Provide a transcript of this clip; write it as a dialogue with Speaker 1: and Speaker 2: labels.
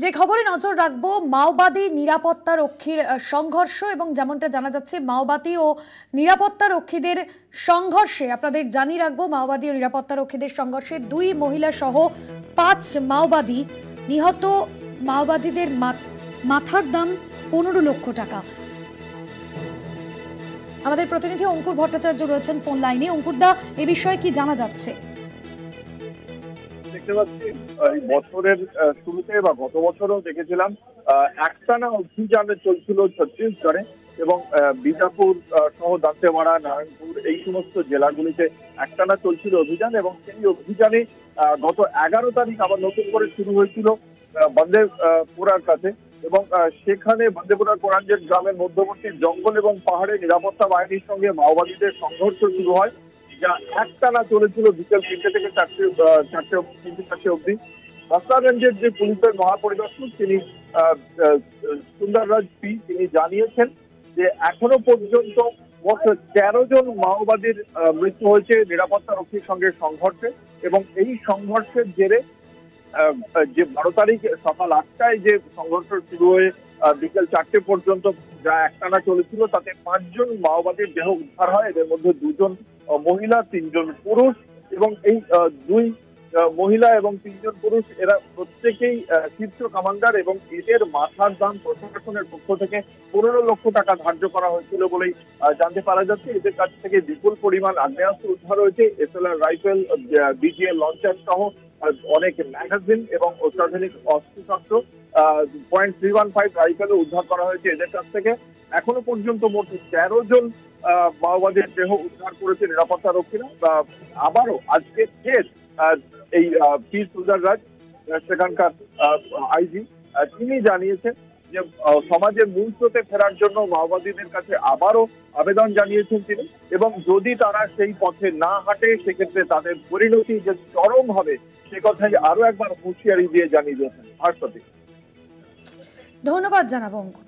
Speaker 1: যে খবরে নজর রাখবো, মাওবাদী নিরাপত্তা রক্ষীর সংঘর্ষ এবং যেমনটা জানা যাচ্ছে মাওবাদী ও নিরাপত্তা রক্ষীদের সংঘর্ষে আপনাদের জানিয়ে রাখবো, মাওবাদী ও নিরাপত্তা রক্ষীদের সংঘর্ষে 2 মহিলা সহ 5 মাওবাদী নিহত। মাওবাদীদের মাথার দাম 15 লক্ষ টাকা। আমাদের প্রতিনিধি অঙ্কুর ভট্টাচার্য রয়েছেন ফোন লাইনে। অঙ্কুর দা, এ বিষয়ে কি জানা যাচ্ছে?
Speaker 2: দেখতে পাচ্ছি এই বছরের শুরুতে বা গত বছরও দেখেছিলাম একটানা অভিযানে চলছিল ছত্তিশগড়ে এবং বিজাপুর সহ দান্তেওয়াড়া, নারায়ণপুর এই সমস্ত জেলাগুলিতে একটানা চলছিল অভিযান। এবং সেই অভিযানে গত 11 তারিখ আবার নতুন করে শুরু হয়েছিল বান্দেপুরার কাছে এবং সেখানে বান্দেপুরার কোরাঞ্জের গ্রামের মধ্যবর্তী জঙ্গল এবং পাহাড়ে নিরাপত্তা বাহিনীর সঙ্গে মাওবাদীদের সংঘর্ষ শুরু হয়, যা একটানা চলেছিল বিকেল 3টে থেকে 4টে অব্দি। বাসরাগঞ্জের যে পুলিশের মহাপরিদর্শক তিনি সুন্দররাজ পি তিনি জানিয়েছেন যে এখনো পর্যন্ত মোট 13 জন মাওবাদীর মৃত্যু হয়েছে নিরাপত্তা রক্ষীর সঙ্গে সংঘর্ষে। এবং এই সংঘর্ষের জেরে যে 12 তারিখ সকাল 8টায় যে সংঘর্ষ শুরু হয়ে বিকেল 4টে পর্যন্ত যা একটানা চলেছিল, তাতে 5 জন মাওবাদীর দেহ উদ্ধার হয়। এদের মধ্যে 2 জন মহিলা, 3 জন পুরুষ। এবং এই 2 মহিলা এবং 3 জন পুরুষ এরা প্রত্যেকেই শীর্ষ কমান্ডার এবং এদের মাথার দাম প্রশাসনের পক্ষ থেকে 15 লক্ষ টাকা ধার্য করা হয়েছিল বলেই জানতে পারা যাচ্ছে। এদের কাছ থেকে বিপুল পরিমাণ আগ্নেয়াস্ত্র উদ্ধার হয়েছে, এসএলআর রাইফেল, বিজিএ লঞ্চার সহ অনেক ম্যাগাজিন এবং অত্যাধুনিক অস্ত্রশস্ত্র, .315 রাইফেলও উদ্ধার করা হয়েছে এদের কাছ থেকে। এখনো পর্যন্ত মোট 13 জন মাওবাদীর দেহ উদ্ধার করেছে নিরাপত্তা রক্ষীরা। আবারও আজকে ফের এই পি সুন্দররাজ সেখানকার আইজি তিনি জানিয়েছেন যে সমাজের মূল স্রোতে ফেরার জন্য মাওবাদীদের কাছে আবারও আবেদন জানিয়েছেন তিনি। এবং যদি তারা সেই পথে না হাঁটে সেক্ষেত্রে তাদের পরিণতি যে চরম হবে সে কথাই আরো একবার হুঁশিয়ারি দিয়ে জানিয়ে দিয়েছেন। ভাস্বতী,
Speaker 1: ধন্যবাদ জানাবো অঙ্কুর।